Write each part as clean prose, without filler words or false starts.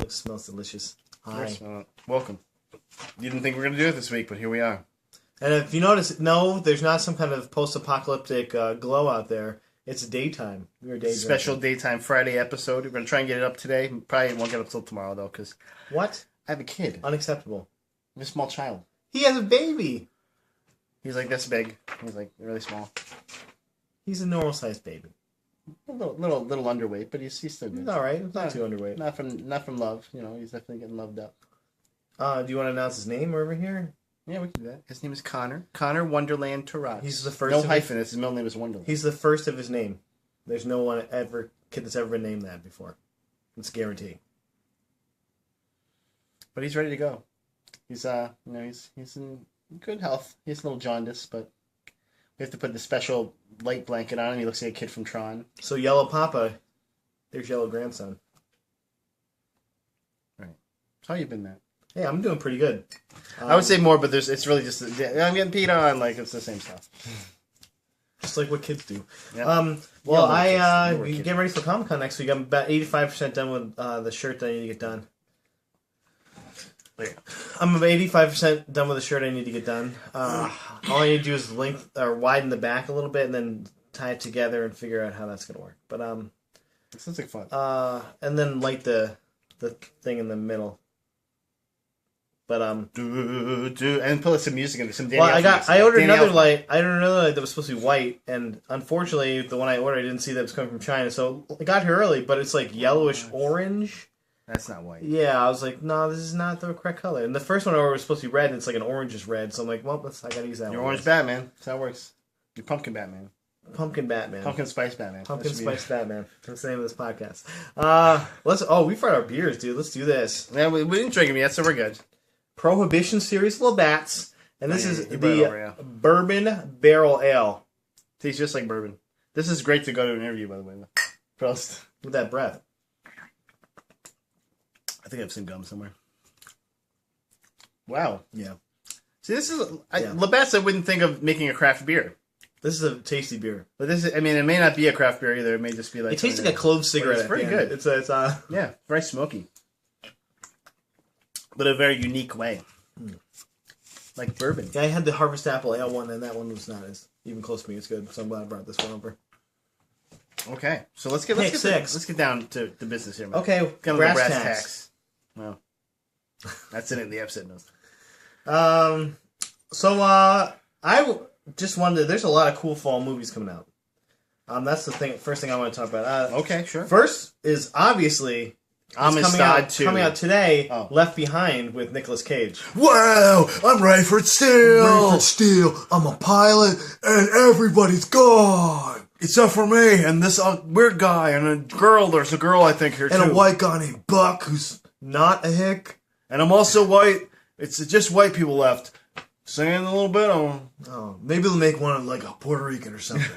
milk smells delicious. Hi. Welcome. You didn't think we were going to do it this week, but here we are. And if you notice, no, there's not some kind of post-apocalyptic glow out there. It's daytime. We're day Special daytime Friday episode. We're going to try and get it up today. Probably won't get up till tomorrow, though, because... What? I have a kid. Unacceptable. I'm a small child. He has a baby. He's like this big. He's like really small. He's a normal-sized baby. A little underweight, but he's still good. He's all right. He's not too underweight. Not from love. You know, he's definitely getting loved up. Do you want to announce his name over here? Yeah, we can do that. His name is Connor. Connor Wonderland Tarot. He's the first. No hyphen. His middle name is Wonderland. He's the first of his name. There's no one kid that's ever been named that before. It's a guarantee. But he's ready to go. He's he's in good health. He's a little jaundiced, but we have to put the special light blanket on him. He looks like a kid from Tron. So Yellow Papa, there's Yellow Grandson. Right. So how you been, Matt? Hey, I'm doing pretty good. I would say more, but it's really just I'm getting peed on. Like it's the same stuff. Just like what kids do. Yep. Well, getting ready for Comic-Con next week. I'm about 85% done with the shirt that I need to get done. I'm about 85% done with the shirt I need to get done. All I need to do is widen the back a little bit and then tie it together and figure out how that's going to work. But it sounds like fun. And then light the thing in the middle. But and put some music in there. Some Danny I ordered another light. I ordered another light that was supposed to be white, and unfortunately, the one I ordered, I didn't see that it was coming from China. So I got here early, but it's like yellowish orange. That's not white. Yeah, I was like, no, this is not the correct color. And the first one I ordered was supposed to be red, and it's like an orangish red. So I'm like, well, I gotta use that. You're Orange Batman. That's how it works. You're Pumpkin Batman. Pumpkin Batman. Pumpkin Spice Batman. Pumpkin Spice Batman. That's the name of this podcast. We've got our beers, dude. Let's do this. Yeah, we didn't drink them yet, so we're good. Prohibition Series Labatt's, and this is the Bourbon Barrel Ale. Tastes just like bourbon. This is great to go to an interview, by the way. Prost. With that breath. I think I have some gum somewhere. Wow. Yeah. See, this is... Labatt's, I wouldn't think of making a craft beer. This is a tasty beer. But this is... I mean, it may not be a craft bear either. It may just be like... It tastes like a clove cigarette. It's pretty good. It's yeah, very smoky. But a very unique way. Like bourbon. Yeah, I had the Harvest Apple Ale one, and that one was not as even close to me as good. So I'm glad I brought this one over. Okay, so let's get down to the business here, man. Okay, brass tacks. Well, that's in the episode notes. I just wanted. There's a lot of cool fall movies coming out. That's the first thing I want to talk about. Okay, sure. First is obviously. Coming out today, Left Behind with Nicolas Cage. Wow, I'm Rayford Steele. I'm a pilot, and everybody's gone. Except for me, and this weird guy, and a girl. There's a girl, I think, here, too. And a white guy named Buck, who's not a hick. And I'm also white. It's just white people left. Singing a little bit. Oh, maybe they'll make one like a Puerto Rican or something.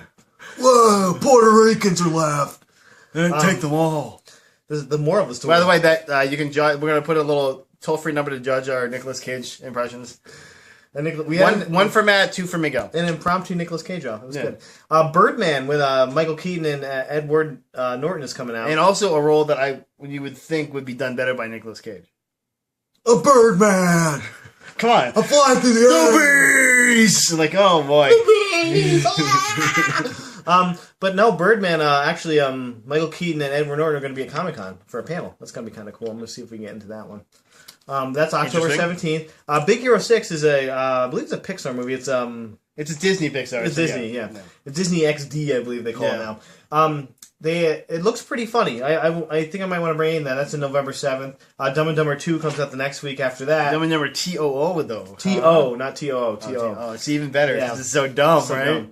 Whoa, Puerto Ricans are left. Take them all. The moral of the story. By the way, that you can judge. We're gonna put a little toll-free number to judge our Nicolas Cage impressions. And one for Matt, two for Miguel. An impromptu Nicolas Cage-off. It was good. Birdman with Michael Keaton and Edward Norton is coming out. And also a role that you would think would be done better by Nicolas Cage. A Birdman. Come on. A fly through the air. The bees. Like, oh boy. The bees. But no, Birdman, actually, Michael Keaton and Edward Norton are going to be at Comic-Con for a panel. That's going to be kind of cool. I'm going to see if we can get into that one. That's October 17th. Big Hero 6 is I believe it's a Pixar movie. It's a Disney Pixar. It's Disney, yeah. It's Disney XD, I believe they call it now. It looks pretty funny. I think I might want to bring in that. That's in November 7th. Dumb and Dumber 2 comes out the next week after that. Dumb and Dumber TOO, though. T-O, not T-O-O. T-O. Oh, it's even better. Yeah. It's so dumb, right? Dumb.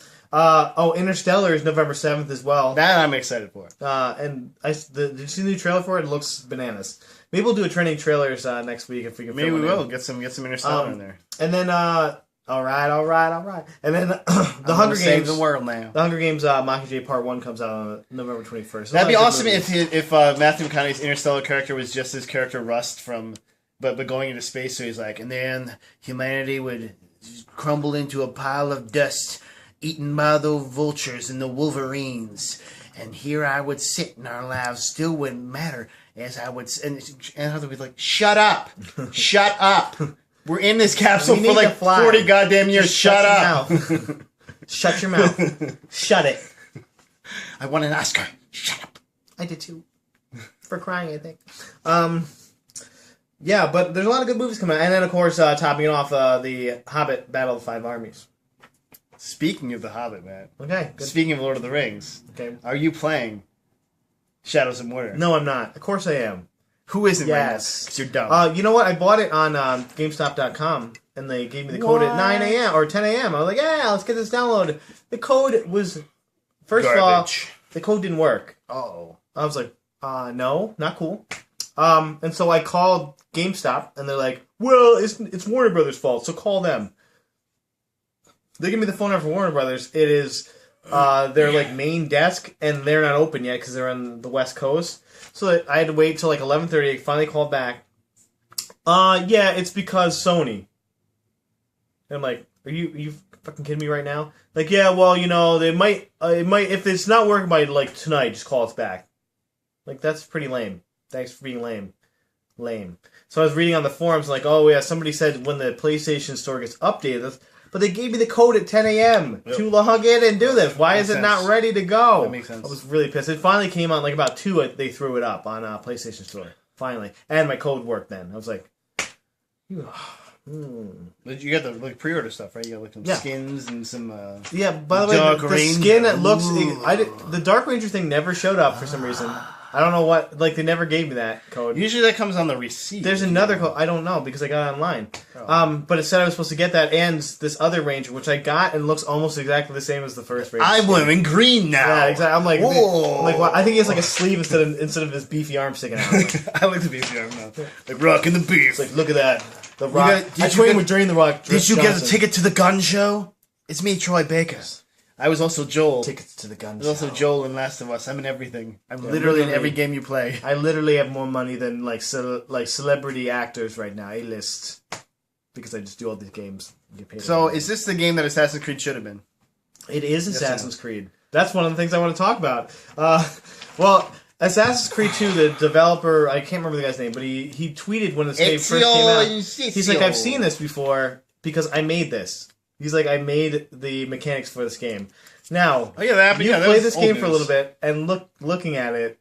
Interstellar is November 7th as well. That I'm excited for. And did you see the new trailer for it? It looks bananas. Maybe we'll do a trending trailers next week if we can. Maybe we will get some Interstellar in there. And then all right. And then the Hunger Games. Save the world now. The Hunger Games Mockingjay Part 1 comes out on November 21st. So that'd be awesome if Matthew McConaughey's Interstellar character was just his character Rust from, but going into space. So he's like, and then humanity would crumble into a pile of dust, eaten by the vultures and the wolverines. And here I would sit, and our lives still wouldn't matter. as I would, and Anne would be like, "Shut up, shut up. We're in this capsule for like 40 goddamn years. Shut up. Shut your mouth. Shut it. I won an Oscar. Shut up. I did too. For crying, I think. Yeah, but there's a lot of good movies coming out. And then, of course, topping it off, the Hobbit Battle of the Five Armies. Speaking of The Hobbit, man. Okay. Good. Speaking of Lord of the Rings. Okay. Are you playing Shadows of Mordor? No, I'm not. Of course I am. Who isn't? Yes. Because you're dumb. You know what? I bought it on GameStop.com, and they gave me the code at 9 a.m. or 10 a.m. I was like, yeah, let's get this downloaded. The code was... First of all, the code didn't work. Uh-oh. I was like, no, not cool. And so I called GameStop, and they're like, well, it's Warner Brothers' fault, so call them. They give me the phone number for Warner Brothers. It is their like main desk, and they're not open yet because they're on the West Coast. So I had to wait till like 11:30. I finally called back. Yeah, it's because Sony. And I'm like, are you fucking kidding me right now? Like, yeah, well, you know, they might, if it's not working by like tonight, just call us back. Like, that's pretty lame. Thanks for being lame. Lame. So I was reading on the forums, like, oh yeah, somebody said when the PlayStation Store gets updated, but they gave me the code at 10 a.m. to log in and do this. Why is it not ready to go? That makes sense. I was really pissed. It finally came on, like about 2, they threw it up on PlayStation Store. Finally. And my code worked then. I was like, You got the like pre-order stuff, right? You got like some skins and some. Yeah. By the way, the skin that looks. The Dark Ranger thing never showed up for some reason. I don't know what. Like they never gave me that code. Usually that comes on the receipt. There's another code. I don't know because I got it online. Oh. But it said I was supposed to get that and this other Ranger, which I got and looks almost exactly the same as the first Ranger. I'm wearing green now. Yeah, exactly. I'm like, whoa. I'm like, well, I think he has like a sleeve instead of his beefy arm sticking out. I like the beefy arm now. Like rocking the beef. It's like, look at that. The Rock. I trained with Drain the Rock. Did you get a ticket to the gun show? It's me, Troy Baker. I was also Joel. Tickets to the gun show. I was also Joel in Last of Us. I'm in everything. I'm literally in every game you play. I literally have more money than like celebrity actors right now. A-list. Because I just do all these games. Get paid so is this the game that Assassin's Creed should have been? It is Assassin's Creed. That's one of the things I want to talk about. Well, Assassin's Creed 2, the developer, I can't remember the guy's name, but he tweeted when this game first came out. He's like, I've seen this before because I made this. He's like, I made the mechanics for this game. Now, you played this game for a little bit, and looking at it,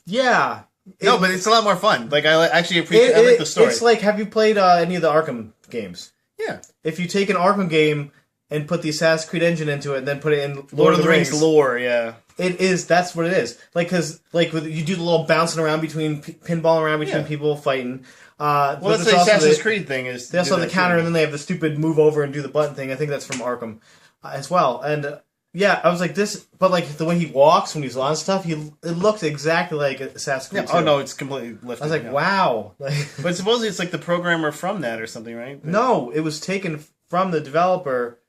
yeah. No, but it's a lot more fun. Like, I actually appreciate I like the story. It's like, have you played any of the Arkham games? Yeah. If you take an Arkham game and put the Assassin's Creed engine into it, and then put it in Lord of the Rings lore, yeah. It is. That's what it is. Like, because you do the little bouncing around between pinballing around between people fighting. Well, that's the Assassin's Creed thing. Is they also have the counter, and then they have the stupid move over and do the button thing. I think that's from Arkham as well. And yeah, I was like this, but like the way he walks when he's on stuff, it looks exactly like Assassin's Creed. Yeah. Oh no, it's completely lifted. I was like, wow. But supposedly it's like the programmer from that or something, right? No, it was taken from the developer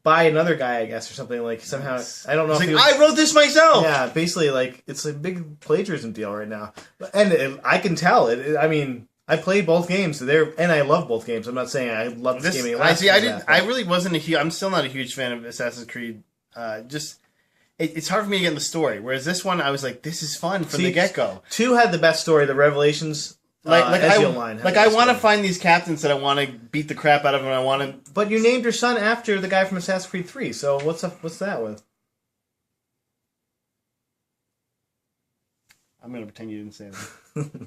by another guy, I guess, or something. Like somehow, I don't know. I wrote this myself. Yeah, basically, like it's a big plagiarism deal right now, and I can tell it. I mean, I played both games, and I love both games. I'm not saying I love this game. I really wasn't a huge. I'm still not a huge fan of Assassin's Creed. It's hard for me to get in the story. Whereas this one, I was like, this is fun from the get go. 2 had the best story. The Revelations. I want to find these captains that I want to beat the crap out of, and I want to. But you named your son after the guy from Assassin's Creed 3. So what's that with? I'm gonna pretend you didn't say that.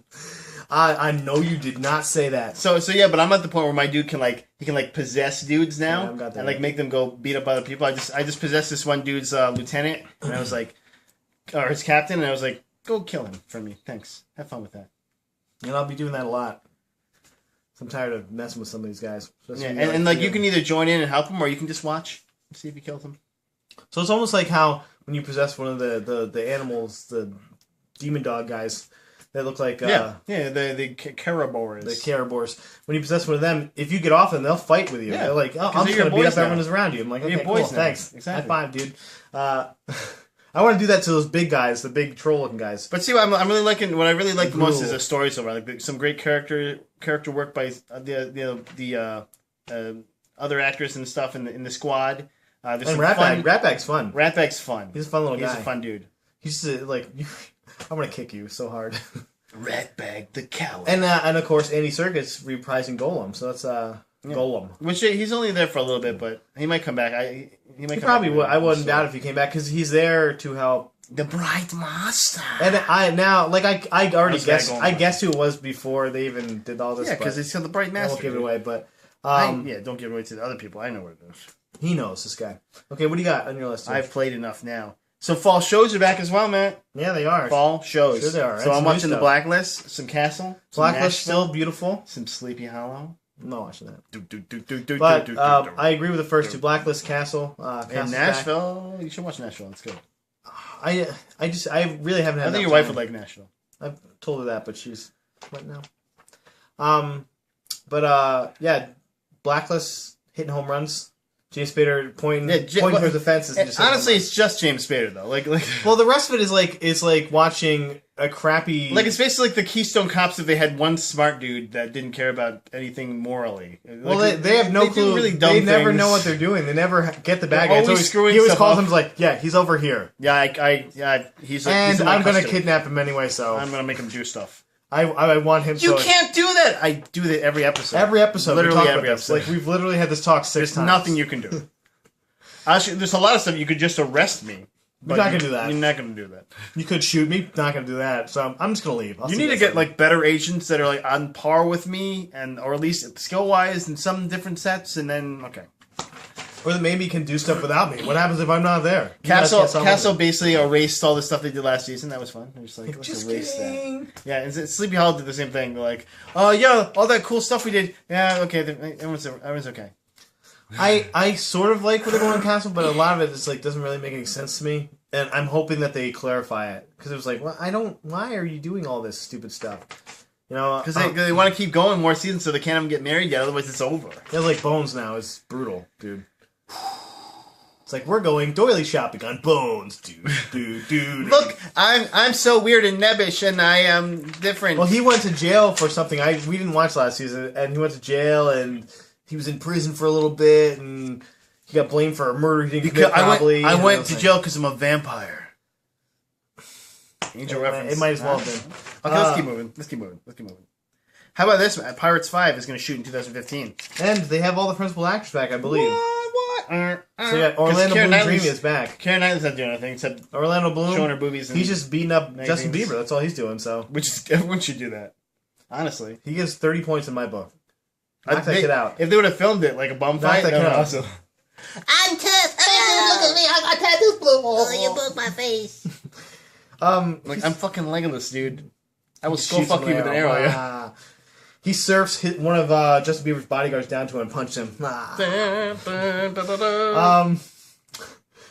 I know you did not say that. So yeah, but I'm at the point where my dude can possess dudes now and like make them go beat up other people. I just possessed this one dude's lieutenant, and I was like, or his captain, and I was like, go kill him for me, thanks. Have fun with that. And I'll be doing that a lot. So I'm tired of messing with some of these guys. Yeah, and like you can either join in and help them, or you can just watch and see if you killed them. So it's almost like how when you possess one of the animals, the demon dog guys that look like the Carabors. The Carabors. When you possess one of them, if you get off them, they'll fight with you. Yeah. They're like, oh, I'm just gonna beat up everyone who's around you. I'm like, okay, cool, thanks. Exactly. High five, dude. I want to do that to those big guys, the big troll-looking guys. But see, I'm really liking. What I really like the most is the story so far. Like some great character work by the other actors and stuff in the squad. And Ratbag's fun. Ratbag's fun. He's a fun little guy. He's a fun dude. He's like, I'm gonna kick you so hard. Ratbag the coward. And of course Andy Serkis reprising Golem. So that's Golem. Which he's only there for a little bit, but he might come back. He Probably would. I wouldn't doubt if he came back because he's there to help the Bright Master. And I already guessed. I guessed who it was before they even did all this. Yeah, because it's the Bright Master. I won't give it away, but don't give it away to the other people. I know what it is. He knows this guy. Okay, what do you got on your list? Here? I've played enough now. So fall shows are back as well, man. Yeah, they are. Fall shows. Sure they are. So I'm watching the Blacklist, some Castle, Blacklist still beautiful. Some Sleepy Hollow. I'm not watching that. But I agree with the first two: Blacklist, Castle. In Nashville, you should watch Nashville. It's good. I really haven't had. I think your wife would like Nashville. I've told her that, but she's what now? Yeah, Blacklist hitting home runs. James Spader pointing towards the fence. Honestly, it's just James Spader though. Like, well, the rest of it is like watching a crappy. Like it's basically like the Keystone Cops if they had one smart dude that didn't care about anything morally. Well, they have no clue. Really they never know what they're doing. They never get the bad guy. He always calls him like, yeah, he's over here. Yeah, he's. And I'm gonna kidnap him anyway. So I'm gonna make him do stuff. I want him. You can't do that. I do that every episode. Every episode, literally every episode. Like we've literally had this talk 6 times. There's nothing you can do. Actually, there's a lot of stuff you could just arrest me. You're not gonna do that. You're not gonna do that. You could shoot me. Not gonna do that. So I'm just gonna leave. You need to get like better agents that are like on par with me, or at least skill wise in some different sets, and then okay. Or that maybe can do stuff without me. What happens if I'm not there? Castle basically erased all the stuff they did last season. That was fun. They're just erase that. Yeah, and Sleepy Hollow did the same thing. They're like, oh yeah, all that cool stuff we did. Yeah, okay, everyone's okay. I sort of like what they're going on Castle, but a lot of it is like doesn't really make any sense to me. And I'm hoping that they clarify it because it was like, well, why are you doing all this stupid stuff? You know, because they want to keep going more seasons so they can't even get married yet. Otherwise, it's over. Yeah, like Bones now is brutal, dude. It's like we're going doily shopping on Bones, dude. Look, I'm so weird and nebbish, and I am different. Well, he went to jail for something we didn't watch last season, and he went to jail, and he was in prison for a little bit, and he got blamed for a murder he didn't commit. Probably. I went to jail because I'm a vampire. Angel reference. It might as well have been. Okay, let's keep moving. How about this, man? Pirates 5 is going to shoot in 2015, and they have all the principal actors back, I believe. What? So yeah, Orlando Bloom Dreamy is back. Keira Knightley's not doing anything except Orlando Bloom showing her boobies. He's just beating up Justin Bieber. That's all he's doing. So, everyone should do that. Honestly, he gives 30 points in my book. Knock that kid out. If they would have filmed it like a bum fight, that would have awesome. I'm tough. Look at me. I got tattoos blue. Oh, you broke my face. Like I'm fucking Legolas, dude. I will skull fuck you with an arrow. Yeah. He surfs, hit one of Justin Bieber's bodyguards down to him and punched him.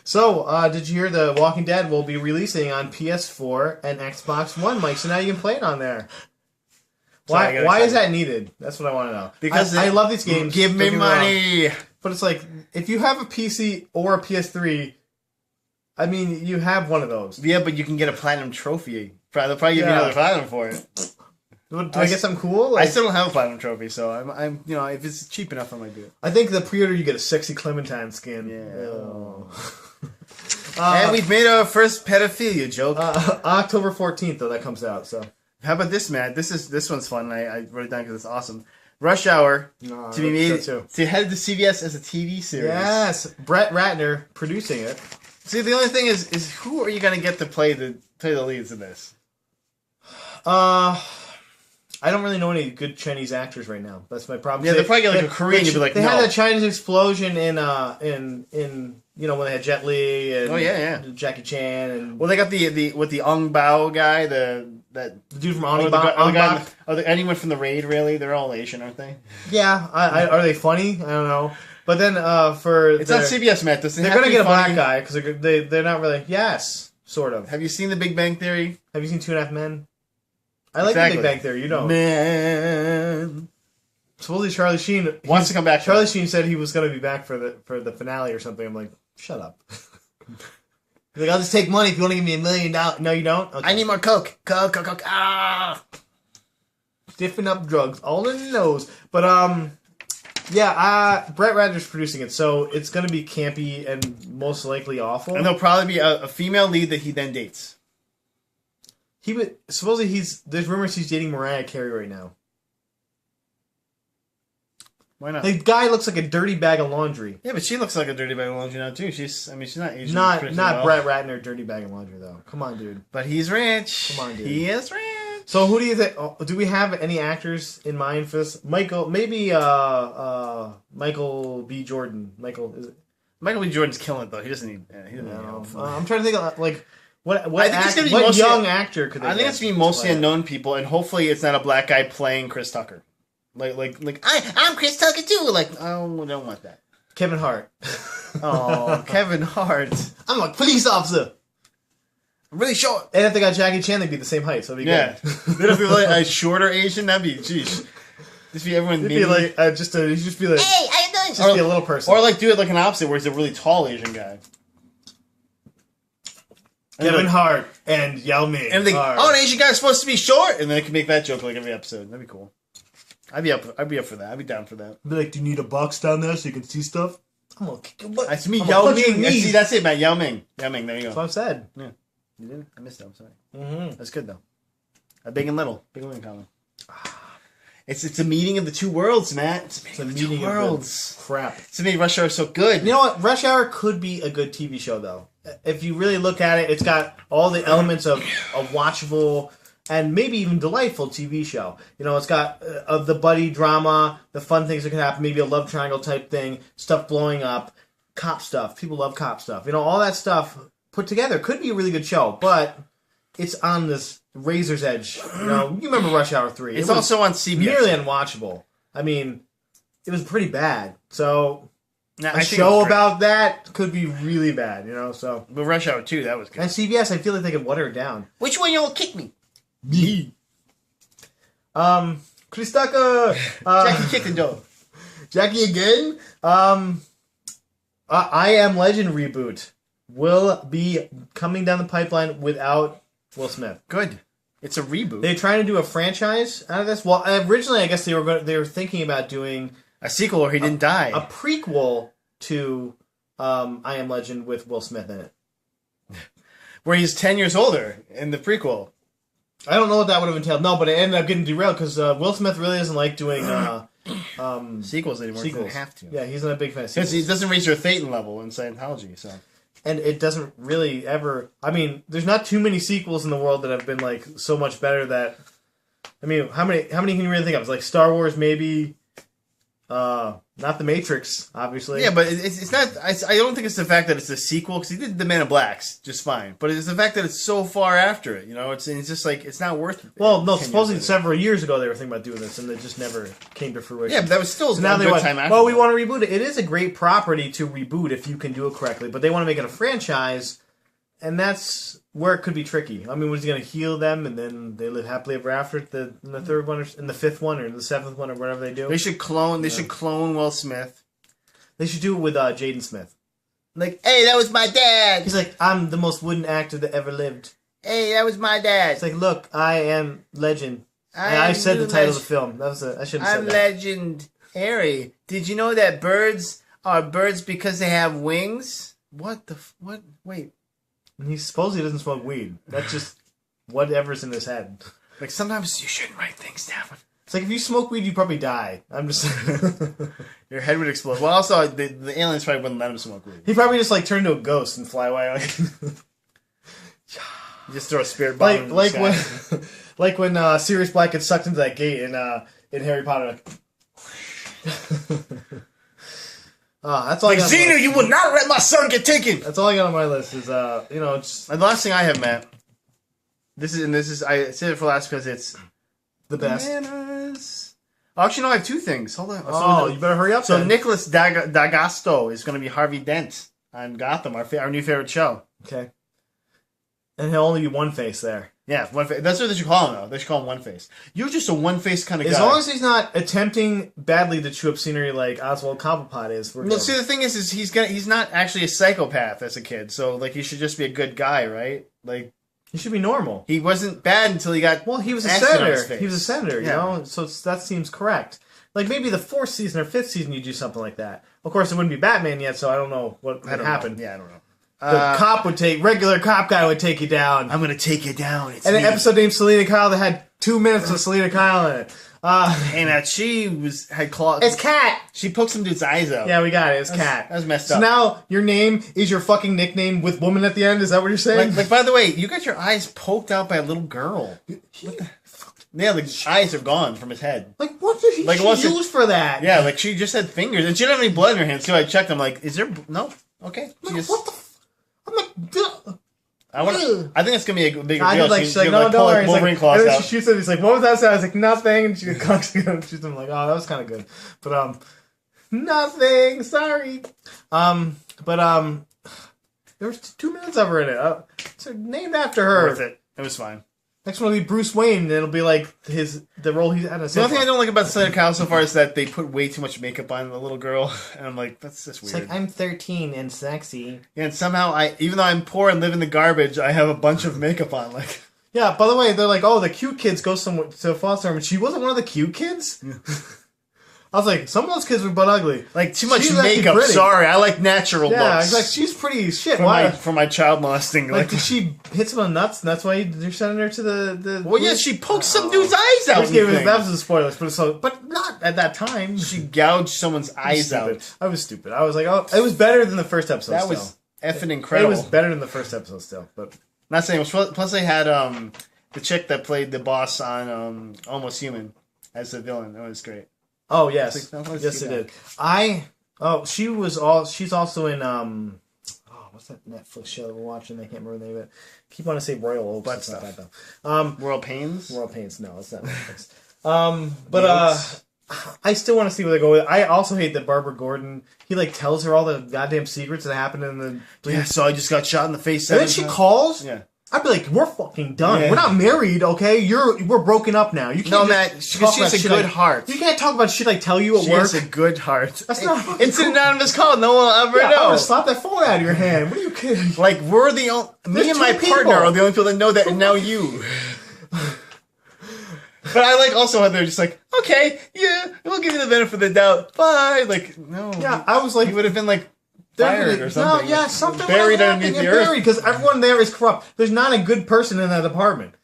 So, did you hear The Walking Dead will be releasing on PS4 and Xbox One, Mike? So now you can play it on there. Why is that needed? That's what I want to know. Because I love these games. Give me money. But it's like, if you have a PC or a PS3, I mean, you have one of those. Yeah, but you can get a platinum trophy. They'll probably give you another platinum for it. Do I get something cool? I still don't have a platinum trophy, so I'm if it's cheap enough, I might do it. I think the pre-order you get a sexy Clementine skin. Yeah. Oh. And we've made our first pedophilia joke. October 14th, though, that comes out. So how about this, Matt? This one's fun. I wrote it down because it's awesome. Rush Hour to be made to head to CBS as a TV series. Yes, Brett Ratner producing it. See, the only thing is who are you going to get to play the leads in this? I don't really know any good Chinese actors right now. That's my problem. Yeah, they'll probably get like a Korean. You'd be like, they had that Chinese explosion in when they had Jet Li and Jackie Chan and they got the Ong Bao guy, the dude from Ong Bao. Anyone from the Raid really? They're all Asian, aren't they? Yeah, are they funny? I don't know. But then it's not CBS, Matt. They're gonna get a black guy because they're not really. Yes, sort of. Have you seen The Big Bang Theory? Have you seen 2.5 Men? I like The Big Bang Theory. You don't. Man. Supposedly Charlie Sheen wants to come back. Charlie Sheen said he was going to be back for the finale or something. I'm like, shut up. He's like, I'll just take money if you want to give me $1 million. No, you don't. Okay. I need more coke. Coke. Ah. Diffing up drugs, all in the nose. But Brett Ratner's producing it, so it's going to be campy and most likely awful. And there'll probably be a female lead that he then dates. supposedly there's rumors he's dating Mariah Carey right now. Why not? The guy looks like a dirty bag of laundry. Yeah, but she looks like a dirty bag of laundry now too. She's not aging Not well. Brett Ratner, dirty bag of laundry though. Come on, dude. But he's rich. Come on, dude. He is rich. So who do you think? Do we have any actors in mind for this? Michael B. Jordan. Michael B. Jordan's killing it though. He doesn't need. He doesn't need No. help. I'm trying to think of like what I think it's gonna be what mostly, young actor could they I think get it's gonna be to mostly play it? unknown people, and hopefully it's not a black guy playing Chris Tucker. Like I'm Chris Tucker too. like oh, I don't want that. Kevin Hart. Oh, Kevin Hart. I'm a police officer. I'm really short. And if they got Jackie Chan, they'd be the same height, so it'd be Yeah. good. They'd have to be like a shorter Asian. That'd be jeez. Just be everyone. It'd be like you'd just be like Hey, how you doing? just be a little person. Or like do it like an opposite, where he's a really tall Asian guy. Kevin Hart and Yao Ming. And they, are- oh, an Asian guy's supposed to be short, and then they can make that joke like every episode. That'd be cool. I'd be up for that. I'd be down for that. Be like, do you need a box down there so you can see stuff? I'm gonna kick your butt. That's me, I'm Yao gonna punch you in Ming. the knees. See, that's it, man. Yao Ming. Yao Ming. There you That's go. what I've said. Yeah. You did? I missed it. I'm sorry. Mm-hmm. That's good though. A big and little. Big and little common. It's a meeting of the two worlds, Matt. It's a meeting of the two worlds. Crap. It's made Rush Hour so good. You know what? Rush Hour could be a good TV show, though. If you really look at it, it's got all the elements of a watchable and maybe even delightful TV show. You know, it's got of the buddy drama, the fun things that can happen, maybe a love triangle type thing, stuff blowing up, cop stuff. People love cop stuff. You know, all that stuff put together could be a really good show, but it's on this razor's edge. You know, you remember Rush Hour 3. It's It was also on CBS. nearly unwatchable. I mean, it was pretty bad. So Nah, a I think show it was great. about that could be really bad, you know. So But Rush Hour 2, that was good. and CBS, I feel like they could water it down. Which one y'all kick me? Me. Chris Tucker, Jackie kicked the door. Jackie again. I Am Legend reboot will be coming down the pipeline without Will Smith. Good. It's a reboot. They're trying to do a franchise out of this. Well, originally, I guess they were thinking about doing A sequel or he didn't die. a prequel to I Am Legend with Will Smith in it. Where he's 10 years older in the prequel. I don't know what that would have entailed. No, but it ended up getting derailed because Will Smith really doesn't like doing Sequels anymore. He sequels. doesn't have to. Yeah, he's not a big fan of Because sequels. he doesn't reach your Thetan level in Scientology, so. And it doesn't really ever... I mean, there's not too many sequels in the world that have been, like, so much better that... I mean, how many can you really think of? It's like Star Wars, maybe... not The Matrix, obviously. Yeah, but it's not. I don't think it's the fact that it's a sequel because he did The Man in Blacks just fine. But it's the fact that it's so far after it. You know, it's just like it's not worth it. Well, no, 10 years supposedly later. several years ago they were thinking about doing this, and they just never came to fruition. Yeah, but that was still So now a they good went, time after. well, we that. want to reboot it. It is a great property to reboot if you can do it correctly, but they want to make it a franchise, and that's where it could be tricky. I mean, was he going to heal them, and then they live happily ever after in the third one, or in the fifth one, or the seventh one, or whatever they do? They should clone. They should clone Will Smith. They should do it with Jaden Smith. Like, Hey, that was my dad. He's like, I'm the most wooden actor that ever lived. Hey, that was my dad. It's like, look, I am legend. I said the title of the film. That was I should have said I'm that. legendary. Did you know that birds are birds because they have wings? What the? What? Wait. And he supposedly doesn't smoke weed. That's just whatever's in his head. Like sometimes you shouldn't write things down. It's like if you smoke weed, you probably die. I'm just. Your head would explode. Well, also the aliens probably wouldn't let him smoke weed. He probably just like turn into a ghost and fly away. You just throw a spirit bomb. in the like sky. when Sirius Black gets sucked into that gate in Harry Potter. That's all. Like I got on my Xena, list. you will not let my son get taken. That's all I got on my list. Is just And the last thing I have, Matt. This is I said it for last because it's the best. bananas. Oh, actually, no, I have two things. Hold on. Oh, you better hurry up. So then. Nicholas D'Agosto is going to be Harvey Dent on Gotham, our new favorite show. Okay. And he'll only be one face there. Yeah, one face. That's what they should call him, though. They should call him One Face. You're just a one face kind of guy. As long as he's not attempting badly to chew up scenery like Oswald Cobblepot is. We're No, good. see, the thing is he's not actually a psychopath as a kid. So like, he should just be a good guy, right? Like, He should be normal. he wasn't bad until he got. Well, he was a acid on his senator. face. He was a senator, Yeah. you know? So that seems correct. Like, maybe the fourth season or fifth season you do something like that. Of course, it wouldn't be Batman yet, so I don't know what I would don't happen. know. Yeah, I don't know. The regular cop guy would take you down. I'm gonna take you down. It's and me. an episode named Selena Kyle that had 2 minutes with Selena Kyle in it. Hey, Matt, she had claws. It's Cat. She poked some dude's eyes out. Yeah, we got it. It's Cat. That was messed up. So now your name is your fucking nickname with woman at the end? Is that what you're saying? Like, by the way, you got your eyes poked out by a little girl. Yeah, the eyes are gone from his head. Like, what did she use for that? Yeah, like, she just had fingers. And she didn't have any blood in her hands, so I checked. I'm like, is there... No? Okay. What the... I'm like... Duh. I think it's gonna be a bigger deal. She's like, no, don't worry. Wolverine claws and then out. she shoots him. He's like, what was that sound? I was like, nothing. And she shoots him like, oh, that was kind of good. But, nothing. Sorry. There was 2 minutes of her in it. It's named after her. Worth it. It was fine. Next one will be Bruce Wayne, and it'll be like the role he's had. The only thing I don't like about Selena Kyle so far is that they put way too much makeup on the little girl, and I'm like, that's just weird. It's like, I'm 13 and sexy. Yeah, and somehow even though I'm poor and live in the garbage, I have a bunch of makeup on. Like, yeah. By the way, they're like, oh, the cute kids go somewhere to foster home, and she wasn't one of the cute kids. I was like, some of those kids were butt ugly. Like, too much makeup. Sorry, I like natural looks. Yeah, like, she's pretty as shit. For my child molesting. Like, did she hit someone nuts, and that's why you're sending her to the... Well, yeah, she poked some dude's eyes out. That was a spoiler, but not at that time. She gouged someo's eyes out. I was stupid. I was like, oh, it was better than the first episode. That was effing incredible. It was better than the first episode still, but... Not saying it was... Plus, they had the chick that played the boss on Almost Human as the villain. That was great. Oh yes, yes it did. She's also in what's that Netflix show that we're watching? I can't remember the name of it. Keep wanting to say Royal Oaks. That's not that though. Royal Pains. Royal Pains. No, it's not Netflix. I still want to see where they go with it. I also hate that Barbara Gordon. He like tells her all the goddamn secrets that happened in the. Yeah, so I just got shot in the face. And then she calls. Yeah. I'd be like, we're fucking done. Yeah. We're not married, okay? We're broken up now. You can't. No, Matt, because she has a good heart. You can't talk about shit I tell you at work. She has a good heart. That's not. It's an anonymous call. No one will ever know. I'm gonna slap that phone out of your hand. What are you kidding? Like, we're the only. Me and my partner are the only people that know that, and now you. But I like also how they're just like, okay, yeah, we'll give you the benefit of the doubt. Bye. Like, no. Yeah, I was like, he would have been like. Fired or something. No, yeah, something buried underneath the earth. Because everyone there is corrupt. There's not a good person in that department,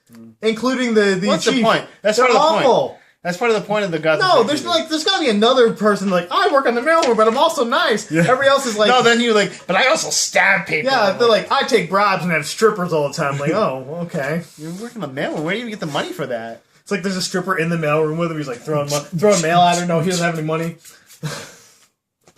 including the What's chief. The point? That's part of the point. That's part of the point of the Gotham. No, there's got to be another person like, I work on the mailroom, but I'm also nice. Yeah. Everybody else is like, no. Then you're like, but I also stab people. Yeah, they're like, I take bribes and have strippers all the time. Like, oh, okay. You're working the mailroom. Where do you get the money for that? It's like there's a stripper in the mailroom with him. He's like throwing mail at her. No, he doesn't have any money.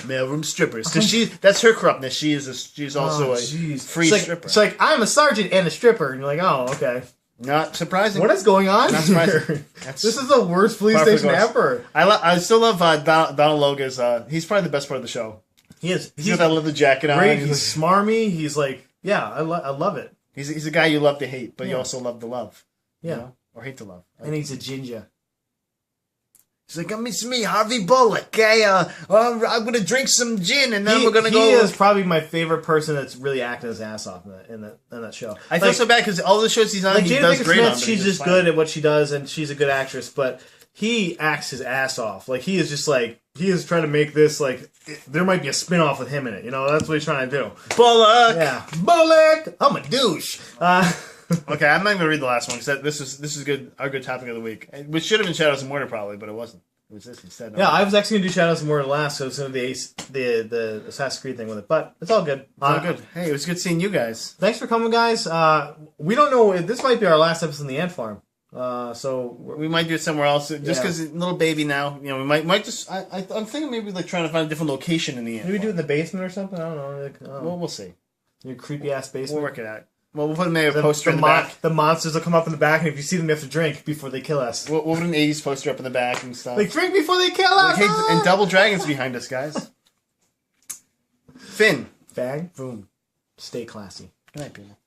Mailroom strippers, because that's her corruptness. She's also a free stripper. It's like I'm a sergeant and a stripper, and you're like, oh, okay. Not surprising. What is going on Not surprising. This is the worst police station ever. I still love Donald Loga's. He's probably the best part of the show. He is. He's got that leather jacket on. Great. He's smarmy. He's like, yeah, I love it. He's a guy you love to hate, but you also love to love. Yeah, you know? Or hate to love. And he's a ginger. He's like, it's me, Harvey Bullock. Okay, I'm gonna drink some gin, and then we're gonna go. He is probably my favorite person that's really acting his ass off in that show. I feel so bad because all the shows he's on, he does great on. She's just good at what she does, and she's a good actress. But he acts his ass off. Like he is just like he is trying to make this like there might be a spin-off with him in it. You know, that's what he's trying to do. Bullock, yeah, Bullock. I'm a douche. Okay, I'm not even gonna read the last one because this is good. Our good topic of the week, which should have been Shadows of Mordor probably, but it wasn't. It was this instead. Yeah, I was actually gonna do Shadows of Mordor last, so it's gonna be the Assassin's Creed thing with it, but it's all good. It's all good. Hey, it was good seeing you guys. Thanks for coming, guys. We don't know. This might be our last episode in the Ant Farm. So we might do it somewhere else, just because little baby now. You know, we might just. I'm thinking maybe like trying to find a different location in the Ant. Maybe do it in the basement or something. I don't know. Well, we'll see. Your creepy ass basement. We'll work it out. Well, we'll put maybe a poster in the back. The monsters will come up in the back, and if you see them, you have to drink before they kill us. We'll put an 80s poster up in the back and stuff. Like, drink before they kill us! Like, hey, and Double Dragon's behind us, guys. Finn. Fang Fum. Stay classy. Good night, people.